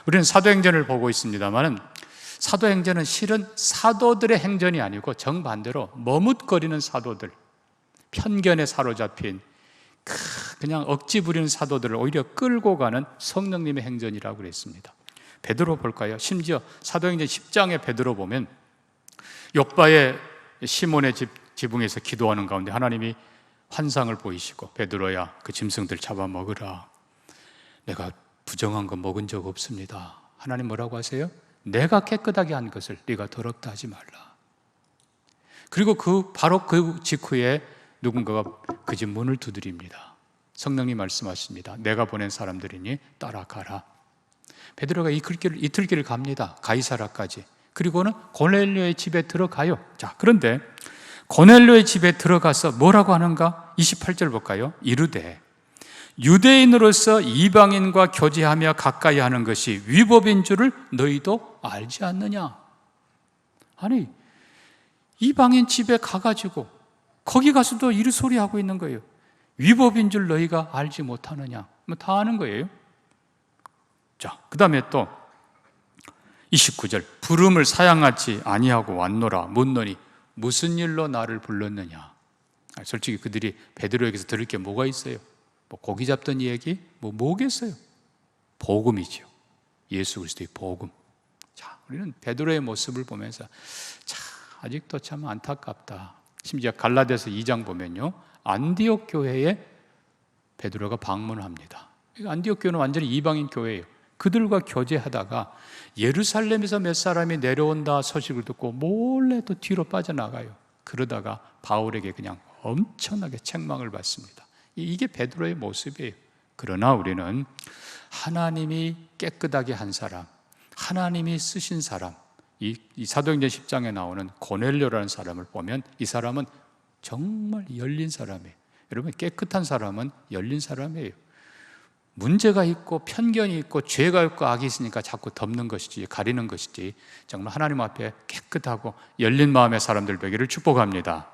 우리는 사도행전을 보고 있습니다만 사도행전은 실은 사도들의 행전이 아니고 정반대로 머뭇거리는 사도들, 편견에 사로잡힌 그냥 억지 부리는 사도들을 오히려 끌고 가는 성령님의 행전이라고 그랬습니다. 베드로 볼까요? 심지어 사도행전 10장에 베드로 보면 욥바의 시몬의 지붕에서 기도하는 가운데 하나님이 환상을 보이시고, 베드로야 그 짐승들 잡아먹으라, 내가 부정한 거 먹은 적 없습니다. 하나님 뭐라고 하세요? 내가 깨끗하게 한 것을 네가 더럽다 하지 말라. 그리고 바로 그 직후에 누군가가 그 집 문을 두드립니다. 성령님 말씀하십니다. 내가 보낸 사람들이니 따라가라. 베드로가 이틀길을 갑니다. 가이사라까지. 그리고는 고넬료의 집에 들어가요. 자, 그런데 고넬료의 집에 들어가서 뭐라고 하는가? 28절 볼까요? 이르되 유대인으로서 이방인과 교제하며 가까이 하는 것이 위법인 줄을 너희도 알지 않느냐? 아니, 이방인 집에 가가지고 거기 가서도 이르소리하고 있는 거예요. 위법인 줄 너희가 알지 못하느냐? 뭐 다 아는 거예요. 자, 그 다음에 또 29절 부름을 사양하지 아니하고 왔노라 묻노니 무슨 일로 나를 불렀느냐? 솔직히 그들이 베드로에게서 들을 게 뭐가 있어요? 뭐 고기 잡던 얘기? 뭐겠어요? 복음이죠. 예수 그리스도의 복음. 자, 우리는 베드로의 모습을 보면서 참 아직도 참 안타깝다. 심지어 갈라디아서 2장 보면요, 안디옥 교회에 베드로가 방문을 합니다. 안디옥 교회는 완전히 이방인 교회예요. 그들과 교제하다가 예루살렘에서 몇 사람이 내려온다 소식을 듣고 몰래 또 뒤로 빠져나가요. 그러다가 바울에게 그냥 엄청나게 책망을 받습니다. 이게 베드로의 모습이에요. 그러나 우리는 하나님이 깨끗하게 한 사람, 하나님이 쓰신 사람, 이 사도행전 10장에 나오는 고넬료라는 사람을 보면 이 사람은 정말 열린 사람이에요. 여러분, 깨끗한 사람은 열린 사람이에요. 문제가 있고 편견이 있고 죄가 있고 악이 있으니까 자꾸 덮는 것이지, 가리는 것이지, 정말 하나님 앞에 깨끗하고 열린 마음의 사람들 되기를 축복합니다.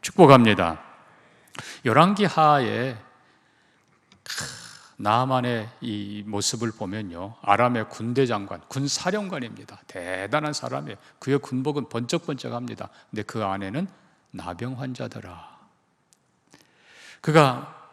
축복합니다. 열왕기 하에 나아만의 이 모습을 보면요, 아람의 군대 장관, 군사령관입니다. 대단한 사람이에요. 그의 군복은 번쩍번쩍합니다. 근데 그 안에는 나병 환자더라. 그가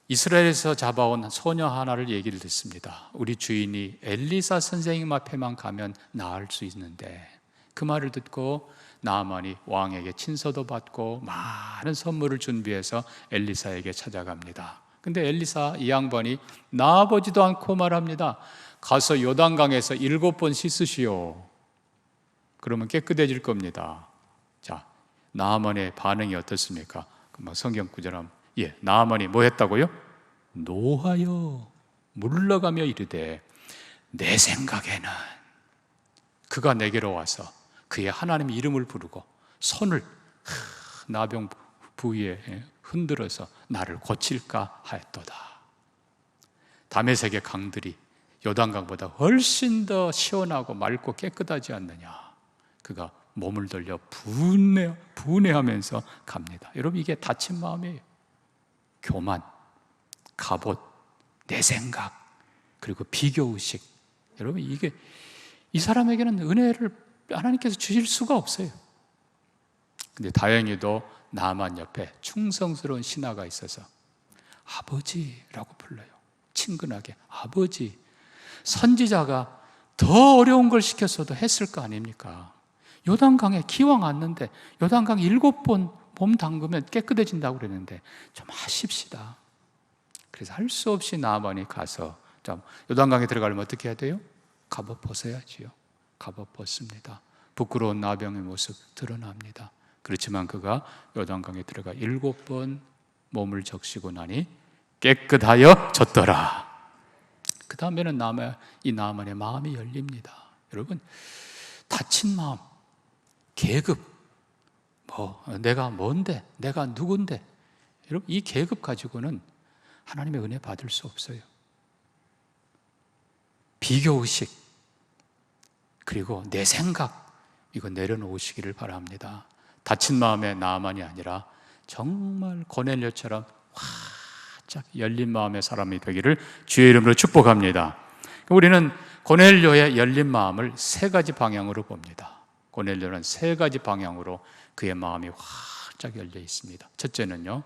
이스라엘에서 잡아온 소녀 하나를 얘기를 듣습니다. 우리 주인이 엘리사 선생님 앞에만 가면 나을 수 있는데, 그 말을 듣고 나아만이 왕에게 친서도 받고 많은 선물을 준비해서 엘리사에게 찾아갑니다. 근데 엘리사 이 양반이 나아보지도 않고 말합니다. 가서 요단강에서 7번 씻으시오. 그러면 깨끗해질 겁니다. 자, 나아만의 반응이 어떻습니까? 성경 구절하면 나아만이 뭐 했다고요? 노하여 물러가며 이르되 내 생각에는 그가 내게로 와서 그의 하나님 이름을 부르고 손을 나병 부위에 흔들어서 나를 고칠까 하였도다. 다메섹의 강들이 요단강보다 훨씬 더 시원하고 맑고 깨끗하지 않느냐. 그가 몸을 돌려 분해하면서 갑니다. 여러분, 이게 다친 마음이에요. 교만, 갑옷, 내 생각, 그리고 비교의식. 여러분, 이게 이 사람에게는 은혜를 하나님께서 주실 수가 없어요. 근데 다행히도 나아만 옆에 충성스러운 신하가 있어서 아버지라고 불러요. 친근하게 아버지. 선지자가 더 어려운 걸 시켰어도 했을 거 아닙니까? 요단강에 기왕 왔는데 요단강 7번 몸 담그면 깨끗해진다고 그랬는데 좀 하십시다. 그래서 할 수 없이 나아만이 가서, 요단강에 들어가려면 어떻게 해야 돼요? 갑옷 벗어야지요. 갑옷 벗습니다. 부끄러운 나병의 모습 드러납니다. 그렇지만 그가 요단강에 들어가 7번 몸을 적시고 나니 깨끗하여 졌더라. 그 다음에는 이 나아만의 마음이 열립니다. 여러분, 다친 마음, 계급, 내가 뭔데, 내가 누군데, 여러분, 이 계급 가지고는 하나님의 은혜 받을 수 없어요. 비교의식, 그리고 내 생각, 이거 내려놓으시기를 바랍니다. 다친 마음의 나아만이 아니라 정말 고넬료처럼 활짝 열린 마음의 사람이 되기를 주의 이름으로 축복합니다. 우리는 고넬료의 열린 마음을 세 가지 방향으로 봅니다. 고넬료는 세 가지 방향으로 그의 마음이 활짝 열려 있습니다. 첫째는요,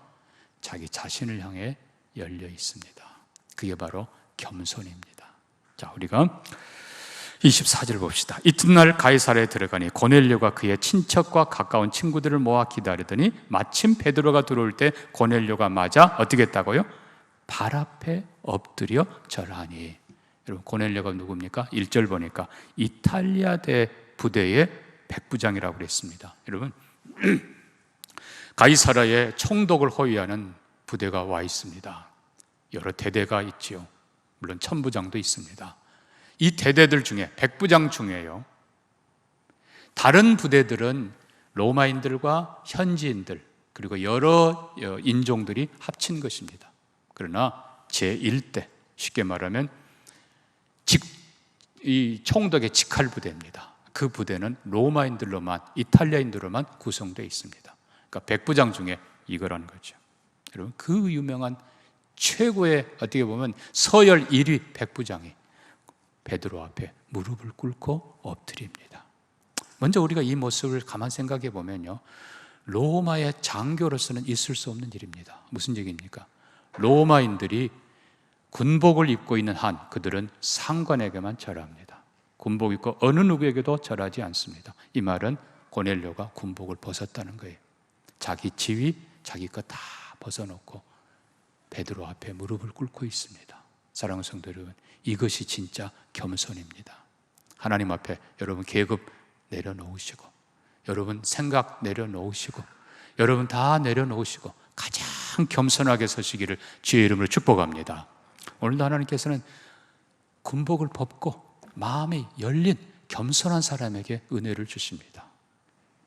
자기 자신을 향해 열려 있습니다. 그게 바로 겸손입니다. 자, 우리가 24절 봅시다. 이튿날 가이사랴에 들어가니 고넬료가 그의 친척과 가까운 친구들을 모아 기다리더니 마침 베드로가 들어올 때 고넬료가 맞아 어떻게 했다고요? 발 앞에 엎드려 절하니. 여러분, 고넬료가 누굽니까? 1절 보니까 이탈리아대 부대의 백부장이라고 그랬습니다. 여러분, 가이사랴에 총독을 호위하는 부대가 와 있습니다. 여러 대대가 있지요. 물론 천부장도 있습니다. 이 대대들 중에, 백부장 중에요, 다른 부대들은 로마인들과 현지인들 그리고 여러 인종들이 합친 것입니다. 그러나 제1대, 쉽게 말하면 이 총독의 직할 부대입니다. 그 부대는 로마인들로만, 이탈리아인들로만 구성되어 있습니다. 그러니까 백부장 중에 이거라는 거죠. 여러분, 그 유명한 최고의, 어떻게 보면 서열 1위 백부장이 베드로 앞에 무릎을 꿇고 엎드립니다. 먼저 우리가 이 모습을 가만 생각해 보면요, 로마의 장교로서는 있을 수 없는 일입니다. 무슨 얘기입니까? 로마인들이 군복을 입고 있는 한 그들은 상관에게만 절합니다. 군복 입고 어느 누구에게도 절하지 않습니다. 이 말은 고넬료가 군복을 벗었다는 거예요. 자기 지위, 자기 것 다 벗어놓고 베드로 앞에 무릎을 꿇고 있습니다. 사랑하는 성도 여러분, 이것이 진짜 겸손입니다. 하나님 앞에 여러분 계급 내려놓으시고, 여러분 생각 내려놓으시고, 여러분 다 내려놓으시고 가장 겸손하게 서시기를 주의 이름으로 축복합니다. 오늘도 하나님께서는 군복을 벗고 마음이 열린 겸손한 사람에게 은혜를 주십니다.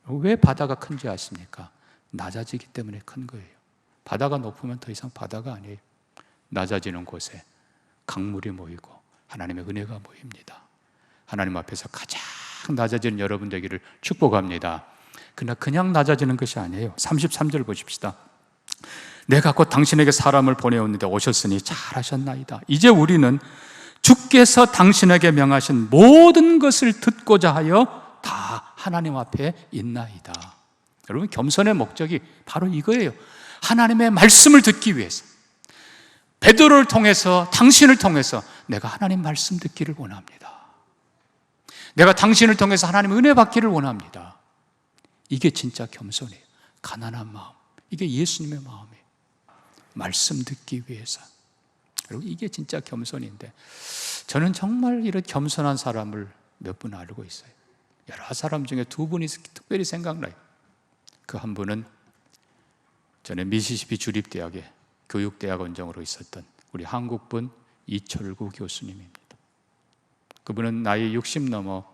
왜 바다가 큰지 아십니까? 낮아지기 때문에 큰 거예요. 바다가 높으면 더 이상 바다가 아니에요. 낮아지는 곳에 강물이 모이고 하나님의 은혜가 모입니다. 하나님 앞에서 가장 낮아지는 여러분 되기를 축복합니다. 그러나 그냥 낮아지는 것이 아니에요. 33절 보십시다. 내가 곧 당신에게 사람을 보내었는데 오셨으니 잘하셨나이다. 이제 우리는 주께서 당신에게 명하신 모든 것을 듣고자 하여 다 하나님 앞에 있나이다. 여러분, 겸손의 목적이 바로 이거예요. 하나님의 말씀을 듣기 위해서, 베드로를 통해서, 당신을 통해서 내가 하나님 말씀 듣기를 원합니다. 내가 당신을 통해서 하나님 은혜 받기를 원합니다. 이게 진짜 겸손이에요. 가난한 마음, 이게 예수님의 마음이에요. 말씀 듣기 위해서. 여러분, 이게 진짜 겸손인데, 저는 정말 이런 겸손한 사람을 몇 분 알고 있어요. 여러 사람 중에 두 분이 특별히 생각나요. 그 한 분은 전에 미시시피 주립대학에 교육대학원장으로 있었던 우리 한국분 이철구 교수님입니다. 그분은 나이 60 넘어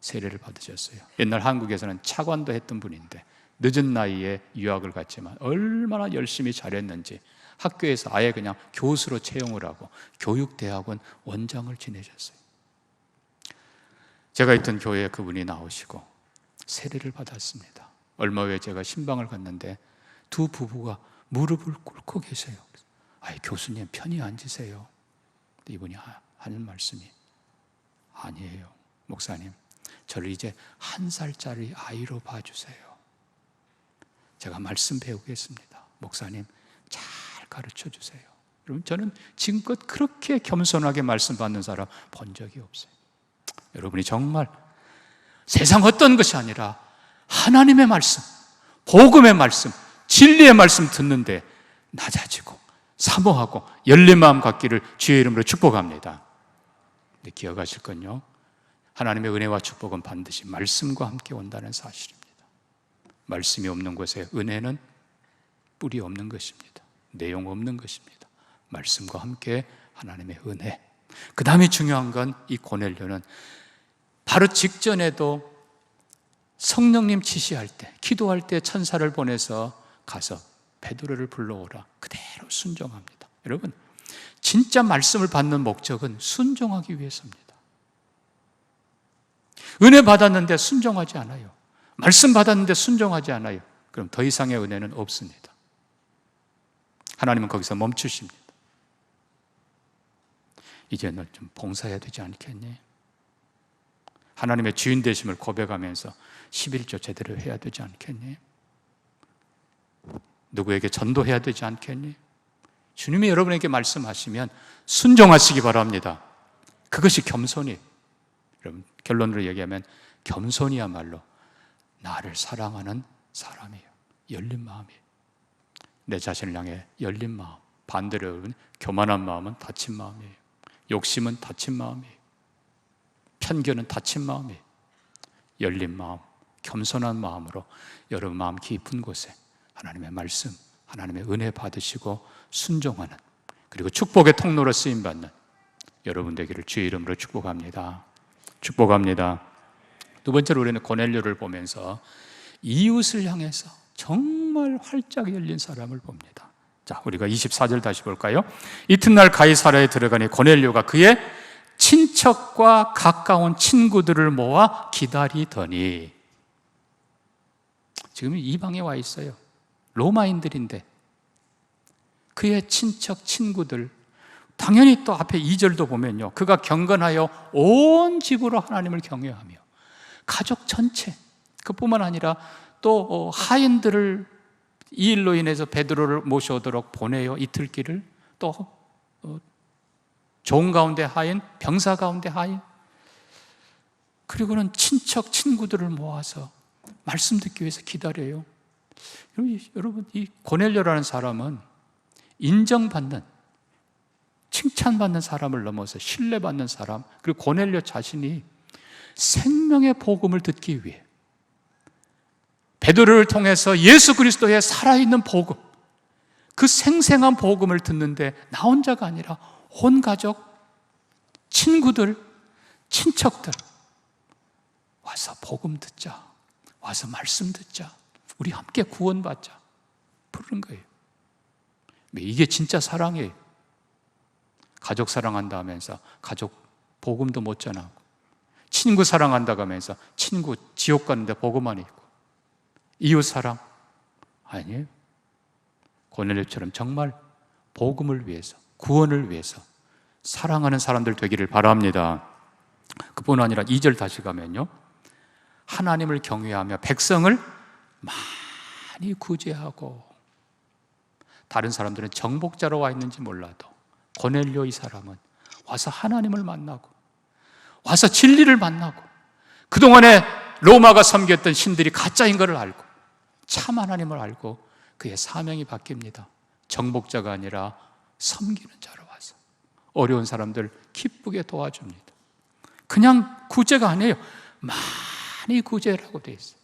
세례를 받으셨어요. 옛날 한국에서는 차관도 했던 분인데 늦은 나이에 유학을 갔지만 얼마나 열심히 잘했는지 학교에서 아예 그냥 교수로 채용을 하고 교육대학원 원장을 지내셨어요. 제가 있던 교회에 그분이 나오시고 세례를 받았습니다. 얼마 후에 제가 신방을 갔는데 두 부부가 무릎을 꿇고 계세요. 교수님 편히 앉으세요. 이분이 하는 말씀이, 아니에요 목사님, 저를 이제 1살짜리 아이로 봐주세요. 제가 말씀 배우겠습니다. 목사님 잘 가르쳐 주세요. 여러분, 저는 지금껏 그렇게 겸손하게 말씀 받는 사람 본 적이 없어요. 여러분이 정말 세상 어떤 것이 아니라 하나님의 말씀, 복음의 말씀, 진리의 말씀 듣는데 낮아지고 사모하고 열린 마음 갖기를 주의 이름으로 축복합니다. 근데 기억하실 건요, 하나님의 은혜와 축복은 반드시 말씀과 함께 온다는 사실입니다. 말씀이 없는 곳에 은혜는 뿌리 없는 것입니다. 내용 없는 것입니다. 말씀과 함께 하나님의 은혜. 그 다음에 중요한 건 이 고넬료는 바로 직전에도 성령님 지시할 때, 기도할 때 천사를 보내서 가서 베드로를 불러오라, 그대로 순종합니다. 여러분, 진짜 말씀을 받는 목적은 순종하기 위해서입니다. 은혜 받았는데 순종하지 않아요. 말씀 받았는데 순종하지 않아요. 그럼 더 이상의 은혜는 없습니다. 하나님은 거기서 멈추십니다. 이제 널 좀 봉사해야 되지 않겠니? 하나님의 주인 되심을 고백하면서 11조 제대로 해야 되지 않겠니? 누구에게 전도해야 되지 않겠니? 주님이 여러분에게 말씀하시면 순종하시기 바랍니다. 그것이 겸손이, 여러분 결론으로 얘기하면 겸손이야말로 나를 사랑하는 사람이에요. 열린 마음이에요. 내 자신을 향해 열린 마음. 반대로 여러분, 교만한 마음은 닫힌 마음이에요. 욕심은 닫힌 마음이에요. 편견은 닫힌 마음이에요. 열린 마음, 겸손한 마음으로 여러분 마음 깊은 곳에 하나님의 말씀, 하나님의 은혜 받으시고 순종하는, 그리고 축복의 통로로 쓰임받는 여러분 되기를 주의 이름으로 축복합니다. 축복합니다. 두 번째로 우리는 고넬료를 보면서 이웃을 향해서 정말 활짝 열린 사람을 봅니다. 자, 우리가 24절 다시 볼까요? 이튿날 가이사랴에 들어가니 고넬료가 그의 친척과 가까운 친구들을 모아 기다리더니, 지금 이방에 와 있어요. 로마인들인데 그의 친척 친구들, 당연히 또 앞에 2절도 보면요, 그가 경건하여 온 집으로 하나님을 경외하며 가족 전체, 그뿐만 아니라 또 하인들을 이 일로 인해서 베드로를 모셔오도록 보내요. 이틀길을. 또 종 가운데 하인, 병사 가운데 하인, 그리고는 친척 친구들을 모아서 말씀 듣기 위해서 기다려요. 여러분, 이 고넬료라는 사람은 인정받는, 칭찬받는 사람을 넘어서 신뢰받는 사람, 그리고 고넬료 자신이 생명의 복음을 듣기 위해 베드로를 통해서 예수 그리스도의 살아있는 복음, 그 생생한 복음을 듣는데 나 혼자가 아니라 온 가족, 친구들, 친척들 와서 복음 듣자, 와서 말씀 듣자, 우리 함께 구원받자 부르는 거예요. 이게 진짜 사랑이에요. 가족 사랑한다 하면서 가족 복음도 못 전하고, 친구 사랑한다고 하면서 친구 지옥 가는데 복음만 있고, 이웃 사랑 아니에요. 고넬료처럼 정말 복음을 위해서, 구원을 위해서 사랑하는 사람들 되기를 바랍니다. 그뿐 아니라 2절 다시 가면요, 하나님을 경외하며 백성을 많이 구제하고, 다른 사람들은 정복자로 와 있는지 몰라도 고넬료 이 사람은 와서 하나님을 만나고, 와서 진리를 만나고, 그동안에 로마가 섬겼던 신들이 가짜인 것을 알고 참 하나님을 알고 그의 사명이 바뀝니다. 정복자가 아니라 섬기는 자로 와서 어려운 사람들 기쁘게 도와줍니다. 그냥 구제가 아니에요. 많이 구제라고 되어 있어요.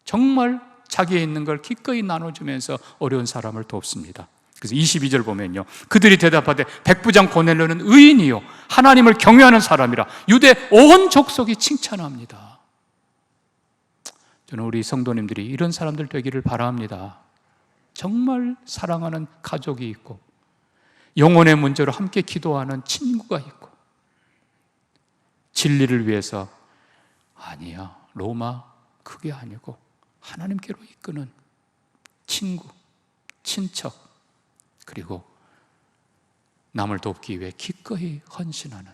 정말 자기에 있는 걸 기꺼이 나눠주면서 어려운 사람을 돕습니다. 그래서 22절 보면요, 그들이 대답하되 백부장 고넬료는 의인이요 하나님을 경외하는 사람이라 유대 온 족속이 칭찬합니다. 저는 우리 성도님들이 이런 사람들 되기를 바랍니다. 정말 사랑하는 가족이 있고, 영혼의 문제로 함께 기도하는 친구가 있고, 진리를 위해서 아니야, 로마 그게 아니고 하나님께로 이끄는 친구, 친척, 그리고 남을 돕기 위해 기꺼이 헌신하는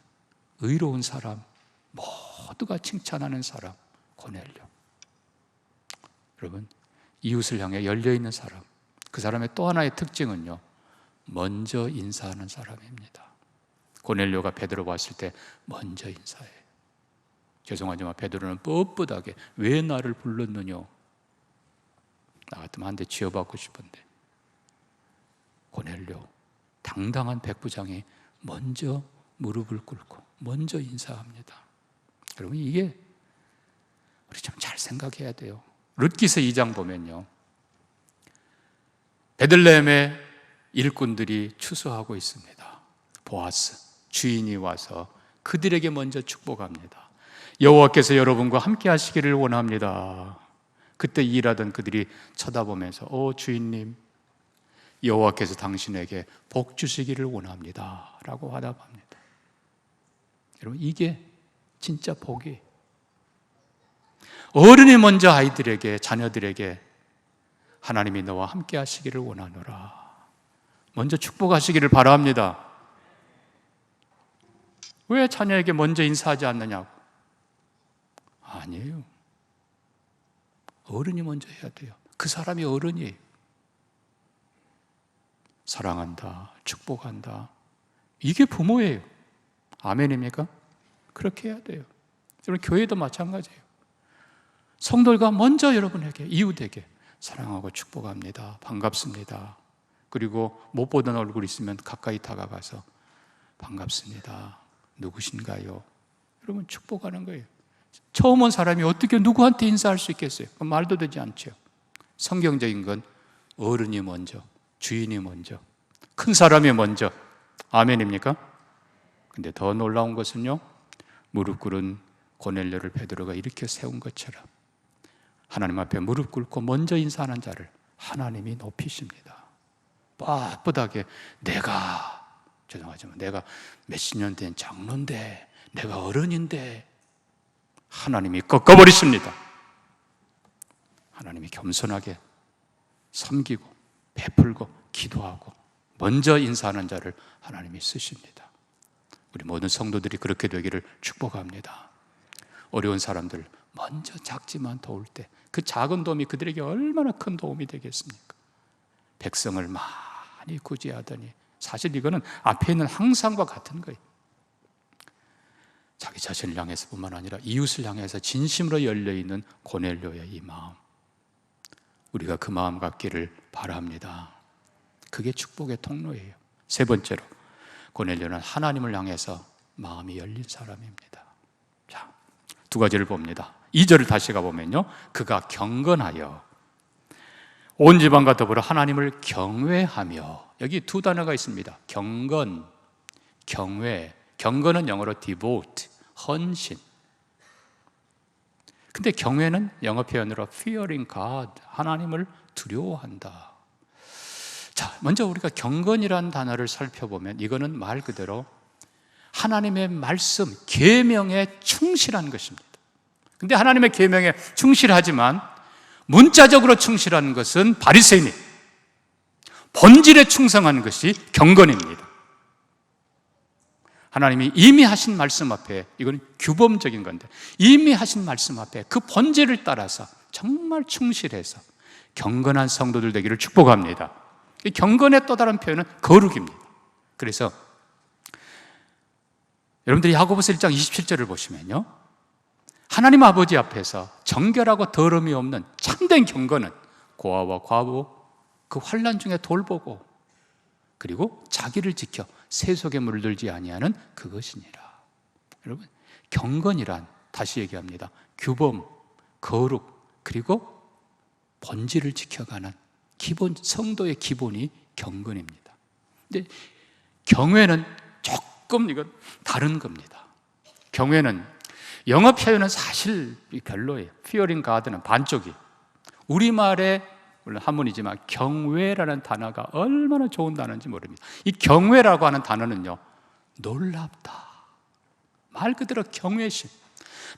의로운 사람, 모두가 칭찬하는 사람, 고넬료. 여러분, 이웃을 향해 열려있는 사람, 그 사람의 또 하나의 특징은요, 먼저 인사하는 사람입니다. 고넬료가 베드로 왔을 때 먼저 인사해요. 죄송하지만 베드로는 뻣뻣하게 왜 나를 불렀느냐, 나 같으면 한 대 쥐어받고 싶은데, 고넬료 당당한 백부장이 먼저 무릎을 꿇고 먼저 인사합니다. 여러분, 이게 우리 좀 잘 생각해야 돼요. 룻기서 2장 보면요, 베들레헴의 일꾼들이 추수하고 있습니다. 보아스 주인이 와서 그들에게 먼저 축복합니다. 여호와께서 여러분과 함께 하시기를 원합니다. 그때 일하던 그들이 쳐다보면서 주인님, 여호와께서 당신에게 복 주시기를 원합니다 라고 화답합니다. 여러분, 이게 진짜 복이에요. 어른이 먼저 아이들에게, 자녀들에게 하나님이 너와 함께 하시기를 원하노라 먼저 축복하시기를 바랍니다. 왜 자녀에게 먼저 인사하지 않느냐고. 아니에요. 어른이 먼저 해야 돼요. 그 사람이 어른이에요. 사랑한다, 축복한다. 이게 부모예요. 아멘입니까? 그렇게 해야 돼요. 여러분, 교회도 마찬가지예요. 성도가 먼저 여러분에게, 이웃에게 사랑하고 축복합니다, 반갑습니다. 그리고 못 보던 얼굴 있으면 가까이 다가가서 반갑습니다, 누구신가요? 여러분, 축복하는 거예요. 처음 온 사람이 어떻게 누구한테 인사할 수 있겠어요? 말도 되지 않죠. 성경적인 건 어른이 먼저, 주인이 먼저, 큰 사람이 먼저. 아멘입니까? 근데 더 놀라운 것은요, 무릎 꿇은 고넬료를 베드로가 이렇게 세운 것처럼 하나님 앞에 무릎 꿇고 먼저 인사하는 자를 하나님이 높이십니다. 빳빳하게 죄송하지만 내가 몇십 년 된 장로인데, 내가 어른인데, 하나님이 꺾어버리십니다. 하나님이 겸손하게 섬기고 베풀고 기도하고 먼저 인사하는 자를 하나님이 쓰십니다. 우리 모든 성도들이 그렇게 되기를 축복합니다. 어려운 사람들 먼저 작지만 도울 때 그 작은 도움이 그들에게 얼마나 큰 도움이 되겠습니까? 백성을 많이 구제하더니, 사실 이거는 앞에 있는 항상과 같은 거예요. 자기 자신을 향해서뿐만 아니라 이웃을 향해서 진심으로 열려있는 고넬료의 이 마음, 우리가 그 마음 갖기를 바랍니다. 그게 축복의 통로예요. 세 번째로, 고넬료는 하나님을 향해서 마음이 열린 사람입니다. 자, 두 가지를 봅니다. 2절을 다시 가보면요, 그가 경건하여 온 집안과 더불어 하나님을 경외하며, 여기 두 단어가 있습니다. 경건, 경외. 경건은 영어로 devote, 헌신. 근데 경외는 영어 표현으로 fearing God, 하나님을 두려워한다. 자, 먼저 우리가 경건이라는 단어를 살펴보면 이거는 말 그대로 하나님의 말씀, 계명에 충실한 것입니다. 근데 하나님의 계명에 충실하지만 문자적으로 충실한 것은 바리새인이에요. 본질에 충성한 것이 경건입니다. 하나님이 이미 하신 말씀 앞에, 이건 규범적인 건데, 이미 하신 말씀 앞에 그 본질을 따라서 정말 충실해서 경건한 성도들 되기를 축복합니다. 이 경건의 또 다른 표현은 거룩입니다. 그래서 여러분들이 야고보서 1장 27절을 보시면요, 하나님 아버지 앞에서 정결하고 더러움이 없는 참된 경건은 고아와 과부 그 환난 중에 돌보고, 그리고 자기를 지켜 세속에 물들지 아니하는 그것이니라. 여러분, 경건이란, 다시 얘기합니다, 규범, 거룩, 그리고 본질을 지켜가는 기본, 성도의 기본이 경건입니다. 근데 경외는 조금 이건 다른 겁니다. 경외는 영어 표현은 사실 별로예요. fearing God는 반쪽이, 우리말에 물론 한문이지만 경외라는 단어가 얼마나 좋은 단어인지 모릅니다. 이 경외라고 하는 단어는요, 놀랍다, 말 그대로 경외심.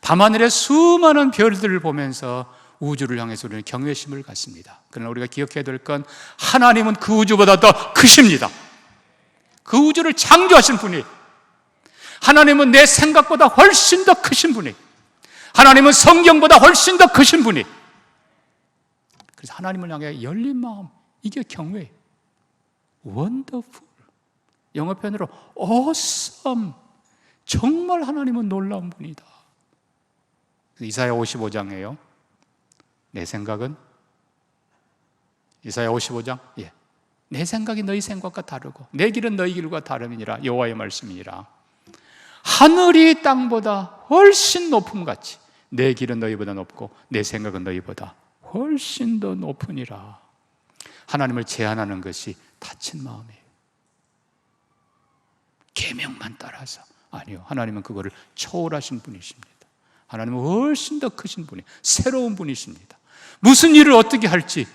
밤하늘의 수많은 별들을 보면서 우주를 향해서 우리는 경외심을 갖습니다. 그러나 우리가 기억해야 될 건 하나님은 그 우주보다 더 크십니다. 그 우주를 창조하신 분이, 하나님은 내 생각보다 훨씬 더 크신 분이, 하나님은 성경보다 훨씬 더 크신 분이. 그래서 하나님을 향해 열린 마음, 이게 경외. wonderful, 영어 표현으로 awesome, 정말 하나님은 놀라운 분이다. 이사야 55장이에요. 내 생각은, 이사야 55장, 내 생각이 너희 생각과 다르고 내 길은 너희 길과 다름이니라, 여호와의 말씀이니라. 하늘이 땅보다 훨씬 높음같이 내 길은 너희보다 높고 내 생각은 너희보다 훨씬 더 높으니라. 하나님을 제한하는 것이 다친 마음이에요. 계명만 따라서, 아니요, 하나님은 그거를 초월하신 분이십니다. 하나님은 훨씬 더 크신 분이, 새로운 분이십니다. 무슨 일을 어떻게 할지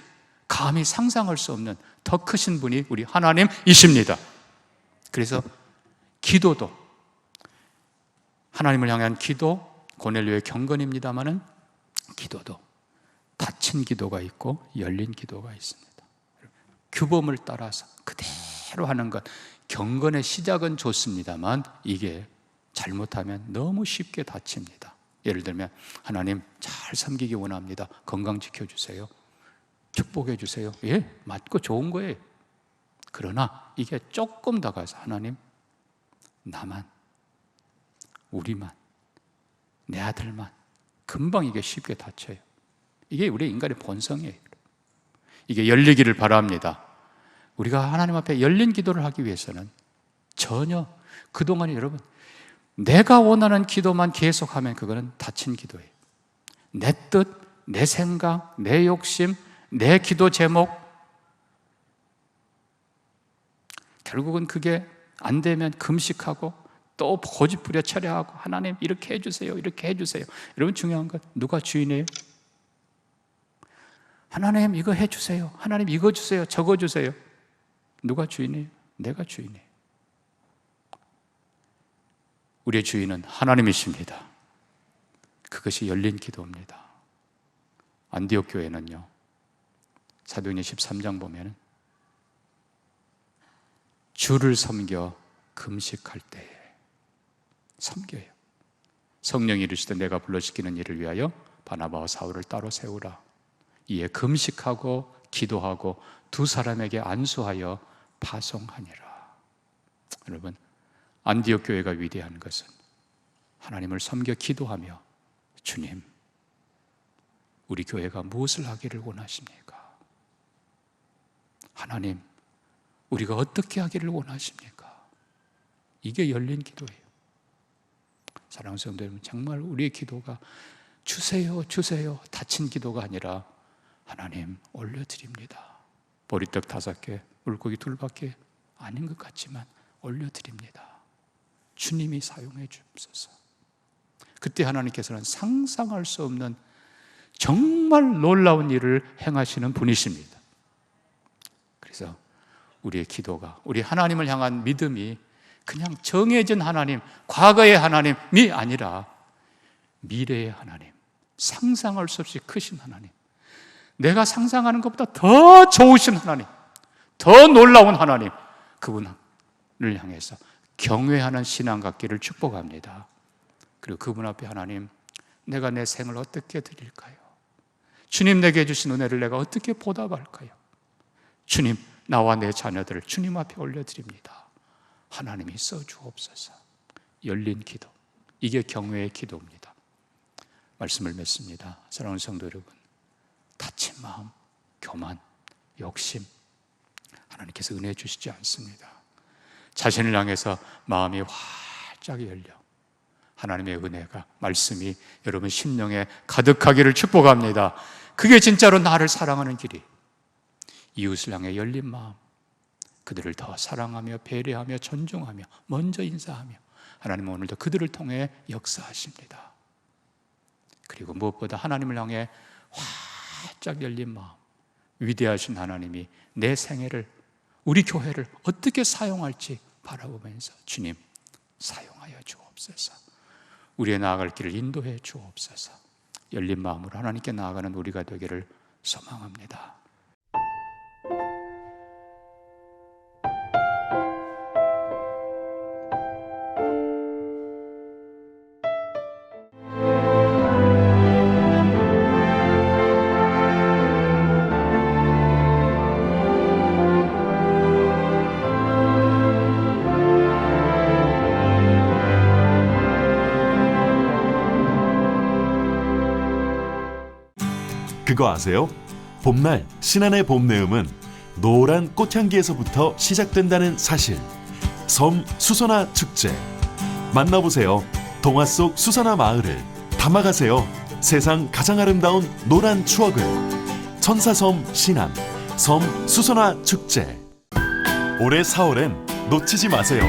감히 상상할 수 없는 더 크신 분이 우리 하나님이십니다. 그래서 기도도, 하나님을 향한 기도, 고넬료의 경건입니다마는 기도도 닫힌 기도가 있고 열린 기도가 있습니다. 규범을 따라서 그대로 하는 것, 경건의 시작은 좋습니다만 이게 잘못하면 너무 쉽게 닫힙니다. 예를 들면 하나님 잘 섬기기 원합니다. 건강 지켜주세요. 축복해 주세요. 예, 맞고 좋은 거예요. 그러나 이게 조금 더 가서 하나님 나만, 우리만, 내 아들만, 금방 이게 쉽게 다쳐요. 이게 우리 인간의 본성이에요. 이게 열리기를 바랍니다. 우리가 하나님 앞에 열린 기도를 하기 위해서는 전혀 그동안에 여러분 내가 원하는 기도만 계속하면 그거는 닫힌 기도예요. 내 뜻, 내 생각, 내 욕심, 내 기도 제목, 결국은 그게 안 되면 금식하고 또 고집부려 철야하고 하나님 이렇게 해주세요, 이렇게 해주세요. 여러분 중요한 건 누가 주인이에요? 하나님 이거 해주세요, 하나님 이거 주세요, 저거 주세요. 누가 주인이에요? 내가 주인이에요. 우리의 주인은 하나님이십니다. 그것이 열린 기도입니다. 안디옥 교회는요, 사도행전 13장 보면 주를 섬겨 금식할 때에 섬겨요. 성령이 이르시되 내가 불러시키는 일을 위하여 바나바와 사울을 따로 세우라. 이에 금식하고 기도하고 두 사람에게 안수하여 파송하니라. 여러분, 안디옥 교회가 위대한 것은 하나님을 섬겨 기도하며 주님, 우리 교회가 무엇을 하기를 원하십니까? 하나님, 우리가 어떻게 하기를 원하십니까? 이게 열린 기도예요. 사랑하는 성도 여러분, 정말 우리의 기도가 주세요, 주세요, 닫힌 기도가 아니라 하나님 올려드립니다. 보리떡 5개, 물고기 2밖에 아닌 것 같지만 올려드립니다. 주님이 사용해 주옵소서. 그때 하나님께서는 상상할 수 없는 정말 놀라운 일을 행하시는 분이십니다. 그래서 우리의 기도가, 우리 하나님을 향한 믿음이 그냥 정해진 하나님, 과거의 하나님이 아니라 미래의 하나님, 상상할 수 없이 크신 하나님, 내가 상상하는 것보다 더 좋으신 하나님, 더 놀라운 하나님, 그분을 향해서 경외하는 신앙 갖기를 축복합니다. 그리고 그분 앞에 하나님, 내가 내 생을 어떻게 드릴까요? 주님 내게 주신 은혜를 내가 어떻게 보답할까요? 주님, 나와 내 자녀들을 주님 앞에 올려드립니다. 하나님이 써주옵소서. 열린 기도, 이게 경외의 기도입니다. 말씀을 맺습니다. 사랑하는 성도 여러분, 다친 마음, 교만, 욕심, 하나님께서 은혜 주시지 않습니다. 자신을 향해서 마음이 활짝 열려 하나님의 은혜가, 말씀이 여러분 심령에 가득하기를 축복합니다. 그게 진짜로 나를 사랑하는 길이, 이웃을 향해 열린 마음, 그들을 더 사랑하며 배려하며 존중하며 먼저 인사하며 하나님은 오늘도 그들을 통해 역사하십니다. 그리고 무엇보다 하나님을 향해 활짝 열린 마음, 위대하신 하나님이 내 생애를, 우리 교회를 어떻게 사용할지 바라보면서 주님 사용하여 주옵소서. 우리의 나아갈 길을 인도해 주옵소서. 열린 마음으로 하나님께 나아가는 우리가 되기를 소망합니다. 그거 아세요? 봄날 신안의 봄내음은 노란 꽃향기에서부터 시작된다는 사실. 섬 수선화 축제. 만나보세요. 동화 속 수선화 마을을 담아가세요. 세상 가장 아름다운 노란 추억을. 천사섬 신안 섬 수선화 축제. 올해 4월엔 놓치지 마세요.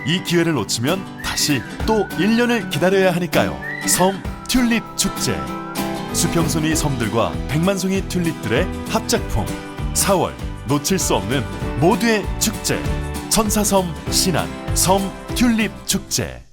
이 기회를 놓치면 다시 또 1년을 기다려야 하니까요. 섬 튤립 축제. 수평선이 섬들과 백만송이 튤립들의 합작품. 4월 놓칠 수 없는 모두의 축제. 천사섬 신안 섬 튤립 축제.